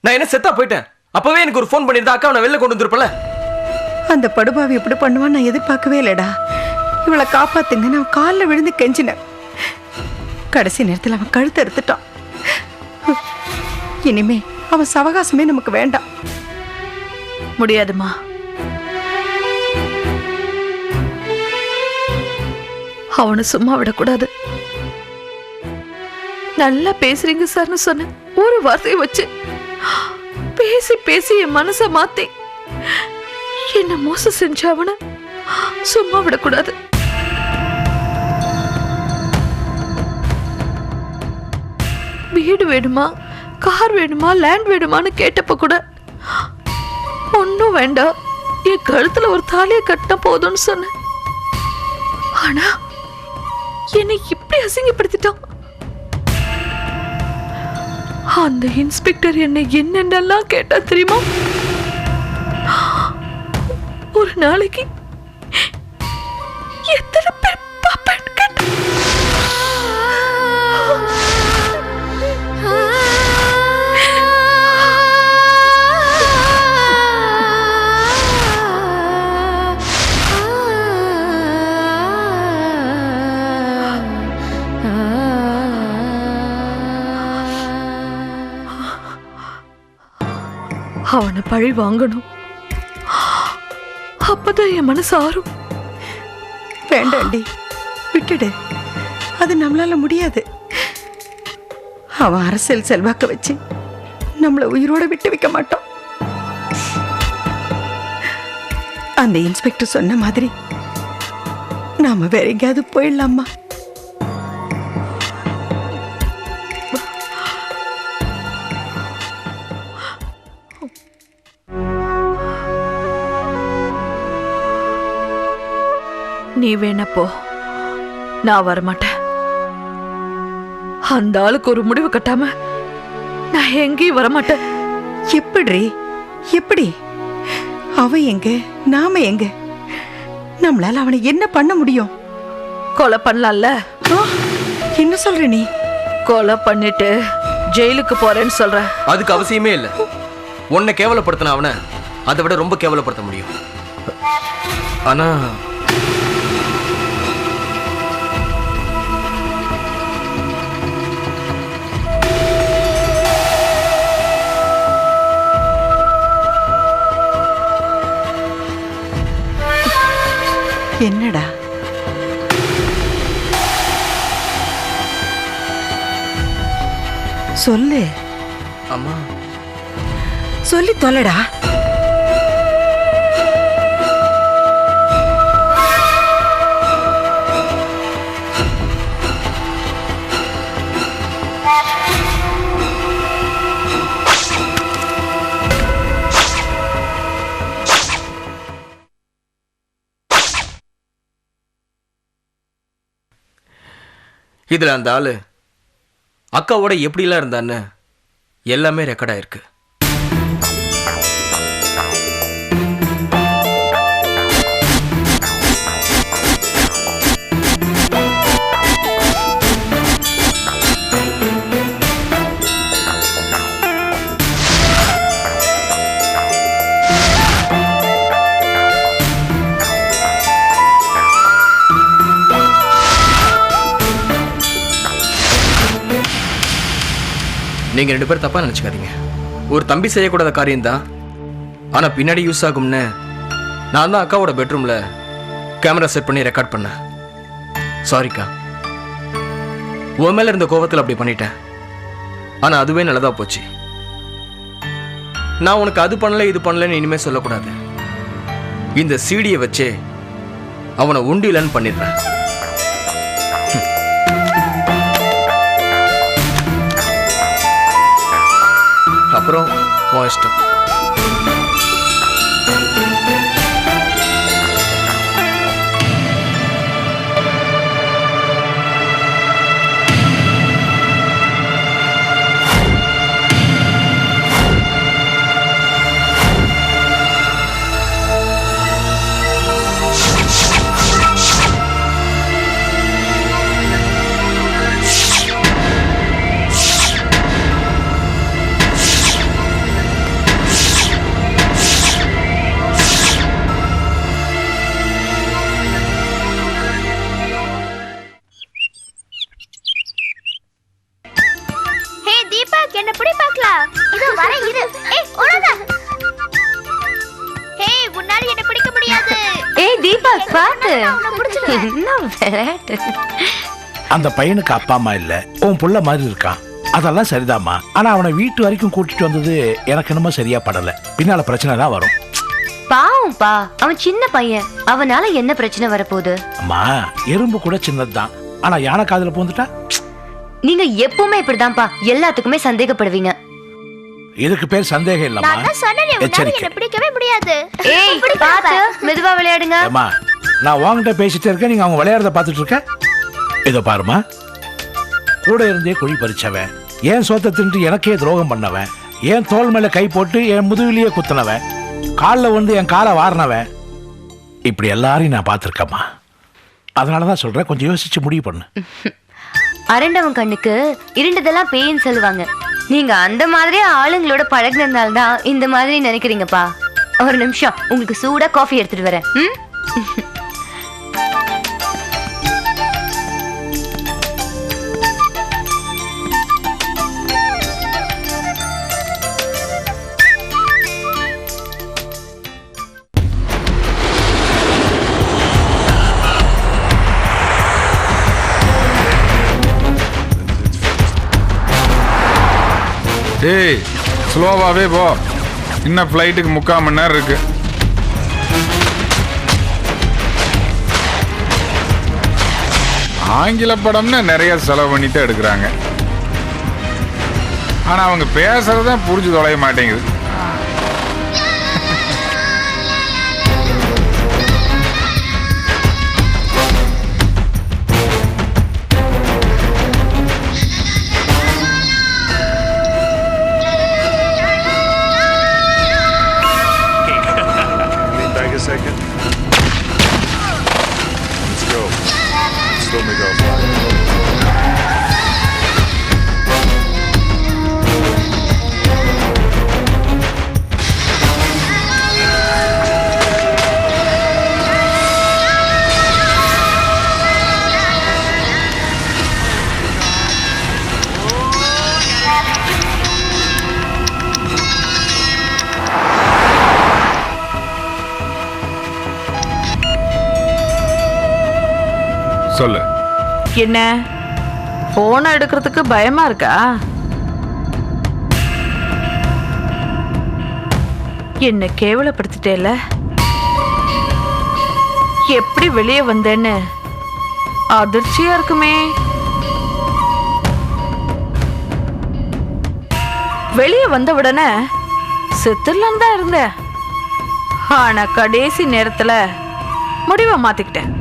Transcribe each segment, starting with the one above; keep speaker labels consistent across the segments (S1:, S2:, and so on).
S1: நான் என்ன செத்தா போயிட்டேன்? அப்பவே எனக்கு ஒரு ஃபோன் பண்ணியிருந்தா அக்கா நான் வெளில கொண்டு வந்திருப்பல.
S2: அந்த படுபாவி எப்படி பண்ணுவான்னு நான் எதிர்பார்க்கவே இல்லடா. இவளை காப்பாத்துங்க நான் காலில் விழுந்து கெஞ்சினேன். கடைசி நேரத்தில் அவன் கழுத்தை எடுத்துட்டான். இனிமே அவன் சவகாசமே நமக்கு வேண்டாம்.
S3: முடியாதுமா. அவனை சும்மா விடக்கூடாது. நல்லா பேசுறீங்க சார்னு சொன்ன ஒரு வார்த்தையை வச்சு பேசி பேசி என் மனசை மாத்தி என்ன மோசம் செஞ்ச அவனை சும்மா விடக்கூடாது. வீடு வேணுமா, கார் வேணுமா, லேண்ட் வேணுமான்னு கேட்டப்ப கூட ஒன்னும் வேண்டாம், என் கழுத்துல ஒரு தாலியை கட்டினா போதும்னு சொன்னேன். ஆனா என்னை இப்படி அசிங்கப்படுத்திட்டான். அந்த இன்ஸ்பெக்டர் என்னை என்னென்னலாம் கேட்டா தெரியுமா? ஒரு நாளைக்கு எத்தனை பேர் பாப்பேன்னு கேட்டான். அவனை பழி வாங்கணும், அப்பதான் என் மனசு ஆறும்.
S2: வேண்டாண்டி, விட்டுடு. அது நம்மளால முடியாது. அவன் அரசியல் செல்வாக்க வச்சு நம்மளை உயிரோட விட்டு வைக்க மாட்டான். அந்த இன்ஸ்பெக்டர் சொன்ன மாதிரி நாம வேற எங்கேயாவது போயிடலாமா?
S3: நீ வேணப்போ, நான் வரமாட்டேன். அந்த ஆளுக்கு ஒரு முடிவு கட்டாம நான் எங்கேயும் வரமாட்டேன்.
S2: எப்படி எப்படி? அவன் எங்க, நாம எங்க? நம்மளால அவனை என்ன பண்ண முடியும்?
S3: கொலை பண்ணலாம்ல.
S2: என்ன சொல்ற நீ?
S3: கொலை பண்ணிட்டு ஜெயிலுக்கு போறேன்னு சொல்ற.
S1: அதுக்கு அவசியமே இல்லை. உன்னை கேவலப்படுத்தின அவனை அதை விட ரொம்ப கேவலப்படுத்த முடியும். ஆனா
S2: என்னடா? சொல்லு.
S1: அம்மா,
S2: சொல்லி தொலைடா.
S1: இதுல அந்த ஆளு அக்காவோட எப்படிலாம் இருந்தான்னு எல்லாமே ரெக்கார்ட் ஆயிருக்கு. நீங்க ரெண்டு பேரும் தப்பா நினைச்சுக்காதீங்க. ஒரு தம்பி செய்யக்கூடாத காரியம் தான், ஆனா பின்னாடி யூஸ் ஆகும்னு நான் தான் அக்காவோட பெட்ரூம்ல கேமரா செட் பண்ணி ரெக்கார்ட் பண்ணேன். சாரிக்கா, உன் மேல இருந்த கோபத்தில் அப்படி பண்ணிட்டேன். ஆனா அதுவே நல்லதா போச்சு. நான் உனக்கு அது பண்ணல இது பண்ணலன்னு இனிமே சொல்லக்கூடாது. இந்த சீடியை வச்சே அவனை உண்டிலன்னு பண்ணிடுறேன். அப்புறம் உன் இஷ்டம்.
S4: தீபக் பாத்து என்ன விளையாட்டு.
S5: அந்த பையனுக்கு அப்பா அம்மா இல்ல, உன் புள்ள மாதிரி இருக்கான், அதெல்லாம் சரிதாம்மா. ஆனா அவனை வீட்டு வரைக்கும் கூட்டிட்டு வந்தது எனக்கு என்னமோ சரியா படல. பின்னால பிரச்சனை தான் வரும்.
S4: பாவம்பா, அவன் சின்ன பையன், அவனால என்ன பிரச்சனை வரப்போகுது?
S5: அம்மா, எறும்பு கூட சின்னதுதான், ஆனா யானை காதுல பூந்துட்டா?
S4: நீங்க எப்பவுமே இப்படிதான்ப்பா, எல்லாத்துக்குமே சந்தேகப்படுவீங்க.
S5: இதுக்கு பேர் சந்தேகம் இல்லம்மா, எச்சரிக்கை.
S6: பிடிக்கவே முடியாது.
S4: ஏய் பாத்து மெதுவா விளையாடுங்க.
S5: அம்மா, நான் உன்கிட்ட பேசிட்டே இருக்கேன், நீங்க அவங்க விளையாடுறத பார்த்துட்டு இருக்க. இதோ பாருமா, கூட இருந்தே குழி பறிச்சவன், ஏன் சோத்தை தின்று எனக்கே துரோகம் பண்ணவன், ஏன் தோல் மேல கை போட்டு என் முதுகிலேயே குத்துனவன், காலில் வந்து என் காலை வாரினவன், இப்படி எல்லாரையும் நான் பார்த்துருக்கேம்மா. அதனாலதான் சொல்றேன், கொஞ்சம் யோசிச்சு முடிவு பண்ணு.
S4: அரண்டவன் கண்ணுக்கு இருண்டதெல்லாம் பேயின்னு சொல்லுவாங்க. நீங்க அந்த மாதிரி ஆளுங்களோட பழகினதுனால தான் இந்த மாதிரி நினைக்கிறீங்கப்பா. ஒரு நிமிஷம், உங்களுக்கு சூடா காஃபி எடுத்துட்டு வரேன்.
S7: ஏய், ஸ்லோவாகவே போ, இன்னும் ஃப்ளைட்டுக்கு 3/4 மணி நேரம் இருக்கு. ஆங்கில படம்னு நிறைய செலவு பண்ணி தான் எடுக்கிறாங்க, ஆனால் அவங்க பேசுறதான் புரிஞ்சு தொலைய மாட்டேங்குது.
S8: Second. Let's go. Still me go.
S7: சொல்லு.
S3: என்ன போனை எடுக்கிறதுக்கு பயமா இருக்கா? என்ன கேவலப்படுத்திட்டேல, எப்படி வெளியே வந்தேன்னு அதிர்ச்சியா இருக்குமே. வெளியே வந்த உடனே செத்துலாம் தான் இருந்தேன், ஆனா கடைசி நேரத்துல முடிவை மாத்திக்கிட்டேன்.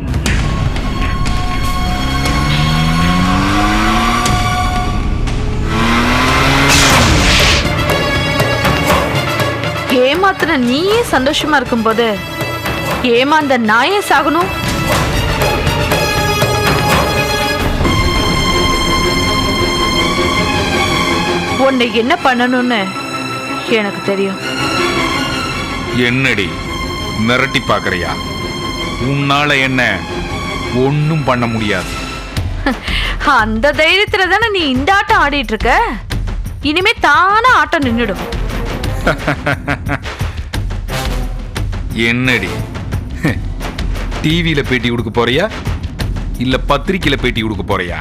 S3: ஏமாத்துன நீயே சந்தோஷமா இருக்கும்போது ஏமாந்த நாயே சாகணும்? உன்னை என்ன பண்ணணும்னு எனக்கு தெரியும்.
S7: என்னடி மிரட்டி பாக்குறியா? உன்னால என்ன ஒன்னும் பண்ண முடியாது.
S3: அந்த தைரியத்துல தானே நீ இந்த ஆட்டம் ஆடிட்டு இருக்க. இனிமே தானா ஆட்டம் நின்னுடும்.
S7: என்னடி டிவியில பேட்டி கொடுக்க போறியா இல்ல பத்திரிக்கையில பேட்டி கொடுக்க போறியா?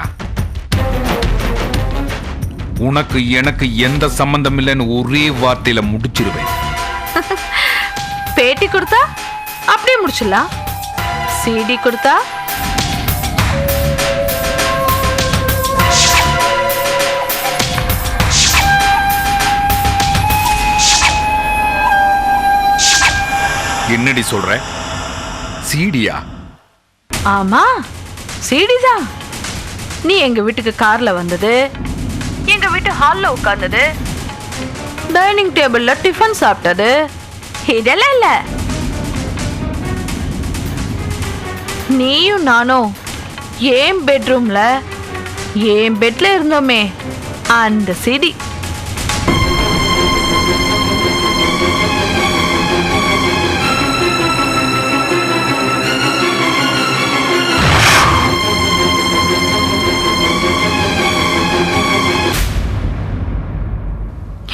S7: உனக்கு எனக்கு எந்த சம்பந்தம் இல்லைன்னு ஒரே வார்த்தையில முடிச்சிருவேன்.
S3: பேட்டி கொடுத்தா அப்படியே முடிச்சிடலாம், சிடி கொடுத்தா
S7: என்னடி சொல்ற? சீடியா?
S3: ஆமா, சிடி தான். நீ எங்க வீட்டுக்கு கார்ல வந்தது, எங்க வீட்டு ஹால்ல உட்கார்ந்தது, டைனிங் டேபிள்ல டிஃபன் சாப்பிட்டது, இதெல்லாம் இல்ல. நீயும் நானும் ஏன் பெட்ரூம்ல ஏன் பெட்ல இருந்தோமே, அந்த சிடி.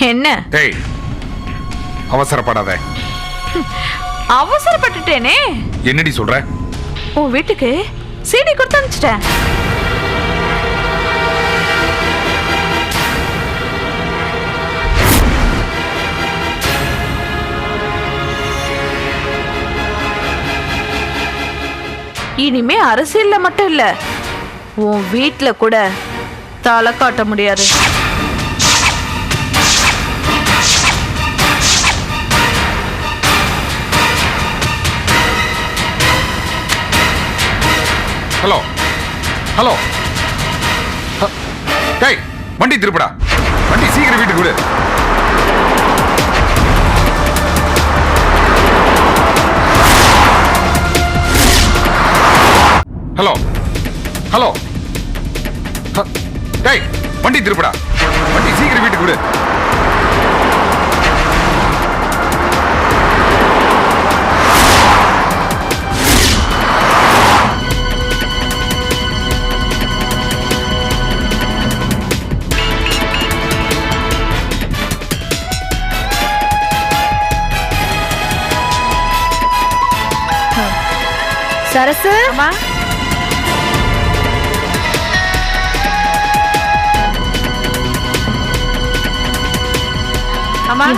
S3: என்ன
S7: அவசரப்படாத.
S3: அவசரப்பட்டுட்டேனே.
S7: என்னடி சொல்ற?
S3: உன் வீட்டுக்கு சீடி கொடுத்து அனுப்பிச்சிட்டேன். இனிமே அரசியல்ல மட்டும் இல்ல, உன் வீட்டுல கூட தலை காட்ட முடியாது.
S7: ஹலோ ஹலோ, டேய் வண்டி திருப்படா, வண்டி சீக்கிரம் வீட்டுக்கு விடு. ஹலோ ஹலோ, டேய் வண்டி திருப்படா, வண்டி சீக்கிரம் வீட்டுக்கு விடு.
S4: சரசு,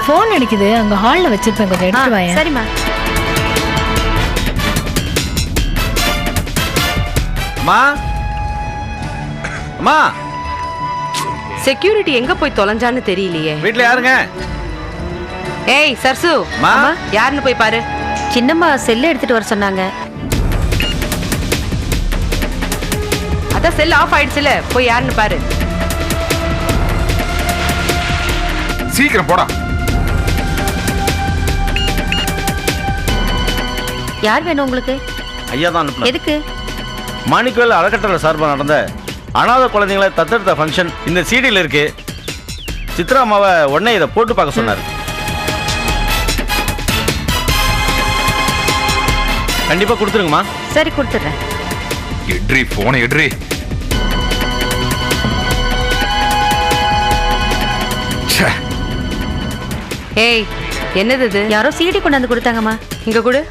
S6: போன் அடிக்குது, அங்க ஹால்ல வச்சிருப்பேன், கொஞ்சம் எடுத்து வாங்க.
S4: சரிம்மா.
S9: அம்மா அம்மா,
S10: செக்யூரிட்டி எங்க போய் தொலைஞ்சான்னு தெரியலையே.
S9: வீட்ல யாருங்க?
S10: ஏய் சர்சு,
S9: அம்மா
S10: யாருன்னு போய் பாரு.
S4: சின்னம்மா செல்ல எடுத்துட்டு வர சொன்னாங்க.
S10: அதான் செல் ஆஃப் ஆயிடுச்சுல, போய் யாருன்னு பாரு.
S7: சீக்கிரம் போடா.
S4: யார் வேணும் உங்களுக்கு?
S9: ஐயா தான் அனுப்புனேன்.
S4: எதுக்கு?
S9: மாணிக்கவேல் அறக்கட்டளை சார்பாக நடந்த அனாதை குழந்தைங்களை தத்தெடுத்த ஃபங்க்ஷன் இந்த சிடியில் இருக்கு. சித்ரா அம்மாவை உடனே இதை போட்டு பார்க்க சொன்னார். கண்டிப்பா கொடுத்துருங்கம்மா.
S4: சரி, கொடுத்துட்றேன்.
S7: எட்ரி போன எட்ரி.
S10: ஏய், என்னது இது?
S4: யாரோ சீடி கொண்டாந்து கொடுத்தாங்கம்மா.
S10: இங்க கொடு.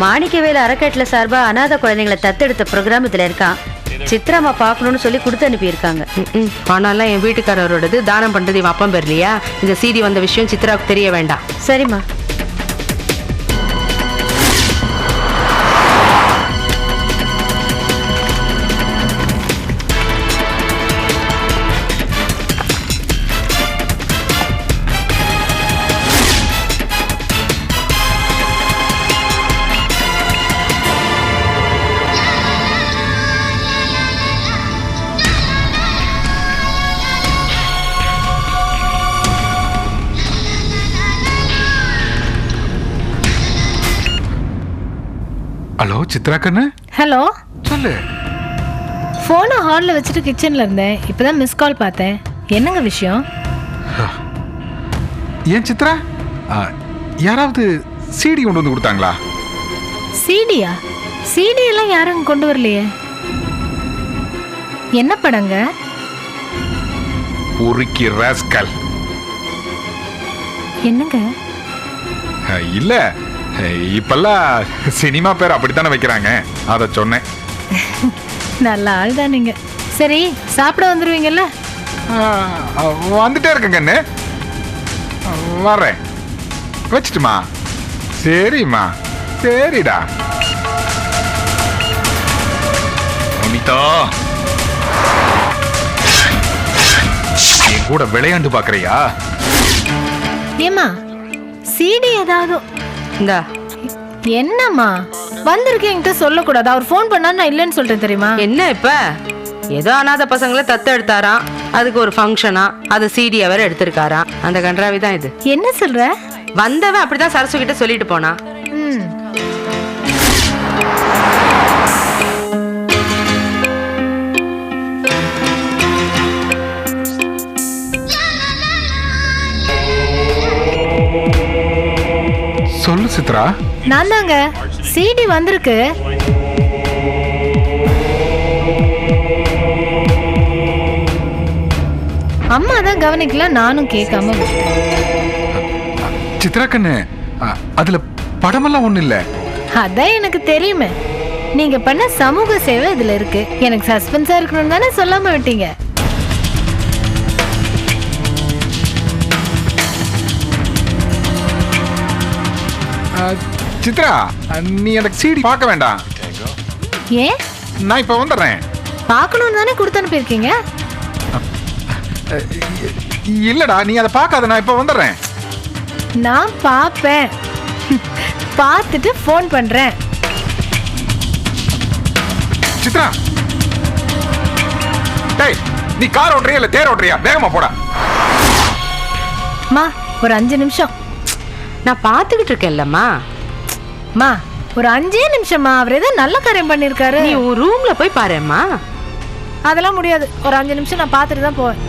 S4: மாணிக்கவேல் அறக்கட்டளை சார்பா அனாதை குழந்தைங்களை தத்தெடுத்த ப்ரோக்ராம் இதுல இருக்கான். சித்ராமா பார்க்கணும்னு சொல்லி கொடுத்து அனுப்பியிருக்காங்க.
S10: ஆனாலும் என் வீட்டுக்காரரோடது தானம் பண்றது இவன் அப்பம் பேர் இல்லையா? இந்த சீடி வந்த விஷயம் சித்ராவுக்கு தெரிய வேண்டாம்.
S4: சரிம்மா.
S7: ஹலோ சித்ரா கண்ணு.
S6: ஹலோ,
S7: சொல்லு.
S6: போனை ஹால்ல வச்சுட்டு கிச்சன்ல இருந்தேன், இப்பதான் மிஸ் கால் பார்த்தேன். என்னங்க விஷயம்?
S7: ஏன் சித்ரா, யாராவது சிடி கொண்டு வந்து கொடுத்தாங்களா?
S6: சீடியா? சீடி எல்லாம் யாரும் கொண்டு வரலையே. என்ன படங்க?
S7: உருக்கி ராஸ்கல்.
S6: என்னங்க?
S7: இல்ல, இப்பெல்லாம் சினிமா பேர் அப்படித்தானே வைக்கிறாங்க, அத சொன்னேன்.
S6: நல்ல ஆள் தான் நீங்க. சரி, சாப்பிட வந்துருவீங்கல்ல?
S7: வந்துட்டே இருக்கேன் கண்ணு, வர்றேன். வச்சுட்டுமா? சரிம்மா, சரிடா. அமிதா, என் கூட விளையாண்டு பாக்குறியா?
S6: ஏமா சீடி ஏதாவது?
S10: இந்தா.
S6: என்னம்மா வந்திருக்கேன், என்கிட்ட சொல்லக்கூடாது. அவர் ஃபோன் பண்ணா நான் இல்லைன்னு சொல்லிட்டேன் தெரியுமா?
S10: என்ன இப்ப? ஏதோ அனாதை பசங்களை தத்து எடுத்தாராம், அதுக்கு ஒரு ஃபங்க்ஷனா, அது சிடி அவர் எடுத்திருக்காராம். அந்த கன்றாவி தான் இது.
S6: என்ன சொல்ற?
S10: வந்தவன் அப்படிதான் சரசு கிட்ட சொல்லிட்டு போனா.
S6: ம்.
S7: சொல்லு சித்ரா.
S6: நான் தாங்க, சிடி வந்திருக்கு. அம்மா தான் கவனிக்கல, நானும் கேட்காம விட்டேன்.
S7: சித்ரா கண்ணு அதுல படமெல்லாம் ஒண்ணு இல்ல.
S6: அதான் எனக்கு தெரியுமே. நீங்க பண்ண சமூக சேவை இதுல இருக்கு. எனக்கு சஸ்பென்ஸா இருக்கணும்னு தானே சொல்லாம விட்டீங்க.
S7: சித்ரா நீ எனக்கு சிடி பார்க்க வேண்டாம்.
S6: ஏன்?
S7: நான் இப்ப வந்துடுறேன்.
S6: பார்க்கணும்னு தானே கொடுத்து அனுப்பியிருக்கீங்க.
S7: இல்லடா நீ அதை பார்க்காத, நான் இப்ப வந்துடுறேன்.
S6: நான் பார்ப்பேன். பார்த்துட்டு ஃபோன் பண்றேன்.
S7: சித்ரா டேய் நீ கார் ஓட்டுறியா இல்ல தேர் ஓட்டுறியா? வேகமா போடா.
S6: மா ஒரு 5 நிமிஷம்.
S10: நான் பார்த்துக்கிட்டு இருக்கேன்லம்மா.
S6: மா ஒரு 5 நிமிஷம்மா. அவர் ஏதோ நல்ல காரியம் பண்ணிருக்காரு.
S10: நீ உன் ரூம்ல போய் பாரும்மா.
S6: அதெல்லாம் முடியாது. ஒரு 5 நிமிஷம் நான் பார்த்துட்டு தான் போவேன்.